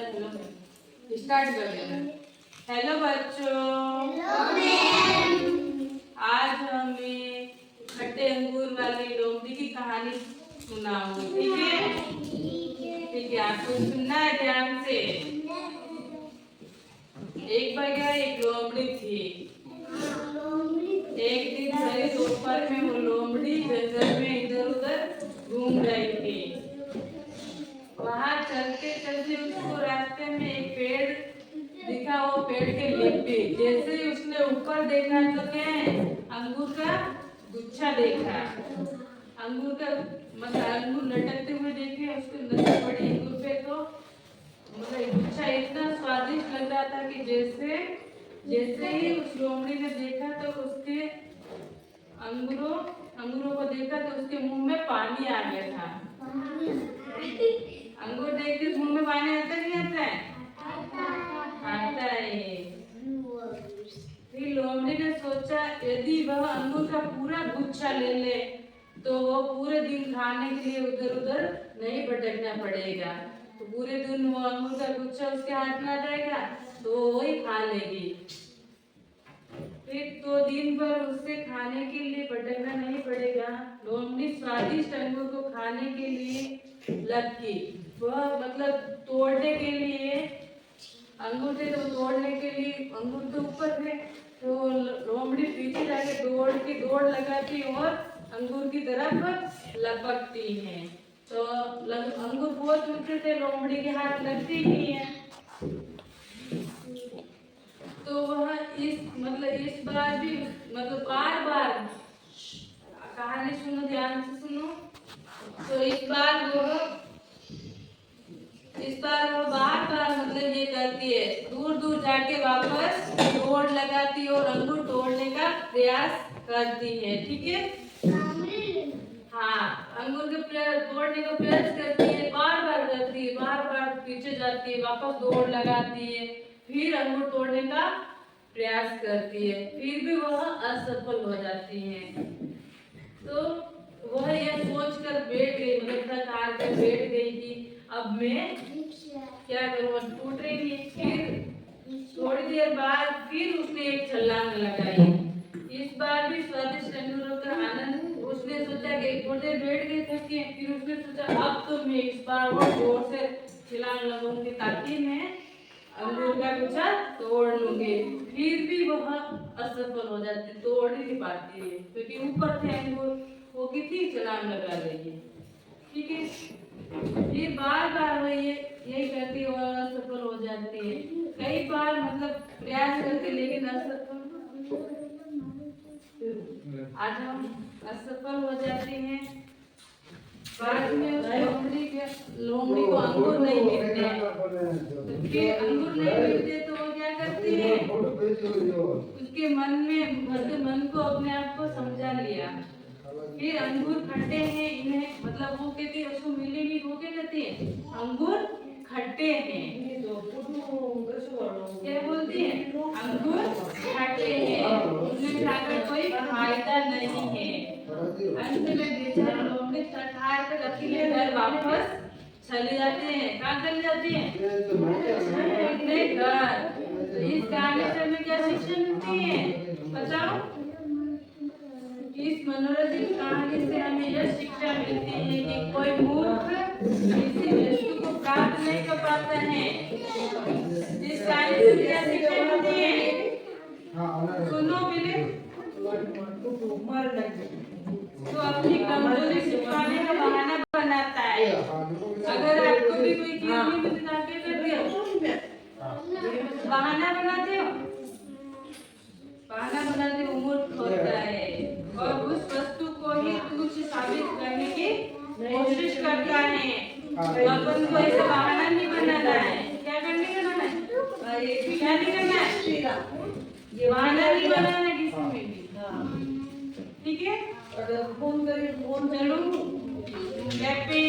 Start कर देना। Hello बच्चों, आज हमें खट्टे अंगूर वाली लोमड़ी की कहानी सुनाऊंगी। ठीक है? ठीक है, आपको सुनना है ध्यान से। एक बार क्या, एक लोमड़ी थी। एक दिन सही दोपहर में वो लोमड़ी जंगल में इधर उधर घूम रही थी। वहां चलते चलते उसको रास्ते में एक पेड़ दिखा। वो पेड़ के लिपि जैसे ही उसने ऊपर देखा तो क्या है, अंगूर का गुच्छा देखा। अंगूर का मतलब अंगूर लटकते हुए देखे, उसको नजर पड़ी अंगूर पे तो मतलब गुच्छा इतना स्वादिष्ट लग रहा था कि जैसे ही उस लोमड़ी ने देखा तो उसके अंगूरों को देखा तो उसके मुंह में पानी आ गया था। अंगूर देख के मुंह में पानी आता नहीं आता है? आता है। फिर लोमड़ी ने सोचा यदि वह अंगूर का पूरा गुच्छा ले ले तो वो पूरे दिन खाने के लिए उधर उधर नहीं भटकना पड़ेगा। तो पूरे दिन वो अंगूर का गुच्छा उसके हाथ में आ जाएगा तो वो ही खा लेगी। फिर तो दिन भर उससे खाने के लिए भटकना नहीं पड़ेगा। लोमड़ी स्वादिष्ट अंगूर को खाने के लिए लगी। वह मतलब तोड़ने के लिए अंगूर थे तो तोड़ने के लिए अंगूर के ऊपर थे तो लोमड़ी पीछे जाके दौड़ लगाती और अंगूर की तरफ लपकती है। तो अंगूर बहुत ऊंचे थे, लोमड़ी के हाथ लगती ही है। तो वह इस बार भी मतलब बार बार कहानी सुनो, ध्यान से सुनो। तो इस बार वो बार बार मतलब ये करती है, दूर दूर जाके वापस दौड़ लगाती है और अंगूर तोड़ने का प्रयास करती है। ठीक है? हाँ, अंगूर के तोड़ने का प्रयास करती है, बार बार करती है, बार बार पीछे जाती है, वापस दौड़ लगाती है, फिर अंगूर तोड़ने का प्रयास करती है, फिर भी वह असफल हो जाती है। तो वह यह सोचकर बैठ गई, मतलब थक हार कर बैठ गई कि अब मैं क्या करूँ, टूट रही थी। फिर थोड़ी देर बाद फिर उसने एक छलांग लगाई। इस बार भी स्वादिष्ट अंगूरों का आनंद उसने सोचा कि थोड़ी देर बैठ गई थकी, फिर उसने सोचा अब तो मैं इस बार और जोर से छलांग लगाऊंगी ताकि मैं अंगूर का गुच्छा तोड़ लूंगी। फिर भी वह असफल हो जाती, तोड़ ही नहीं पाती है क्योंकि ऊपर थे अंगूर। वो कितनी छलांग लगा रही है। ठीक है? ये बार बार वह यही करती है और असफल हो जाती है। कई बार मतलब प्रयास करके लेकिन असफल आज हम असफल हो जाते हैं। बाद में उस लोमड़ी को अंगूर नहीं मिलते हैं। तो फिर अंगूर नहीं मिलते तो वो क्या करती है, उसके मन को अपने आप को समझा लिया। फिर अंगूर खट्टे हैं, इन्हें मतलब वो कहती है उसको मिले नहीं, वो क्या कहती है अंगूर खट्टे हैं। क्या बोलती है? अंगूर खट्टे हैं, उन्हें खाकर कोई फायदा नहीं है। अंत में बेचारे लोमड़ी थक हार कर अकेले घर वापस चले जाते हैं। कहाँ चले जाते हैं? अपने घर। तो इस कहानी से हमें क्या शिक्षा मिलती है बताओ? इस मनोरंजक कहानी से हमें यह शिक्षा मिलती है कि कोई मूर्ख किसी वस्तु को प्राप्त नहीं कर पाता है। इस कहानी से क्या शिक्षा मिलती है? सुनो पहले। तो अपनी कमजोरी छिपाने का बहाना बनाता है। अगर आपको भी कोई चीज नहीं मिलती तो आप क्या करते हो? बहाना बनाते हो। बहाना बनाते हो, मूर्ख होता है और उस वस्तु को ही तुच्छ साबित करने की कोशिश करता है। अपन को ऐसा बहाना नहीं बनाना है। क्या करने का है? क्या नहीं करना है? ये बहाना नहीं बनाना किसी में भी। ठीक है? फोन चलो बैक पे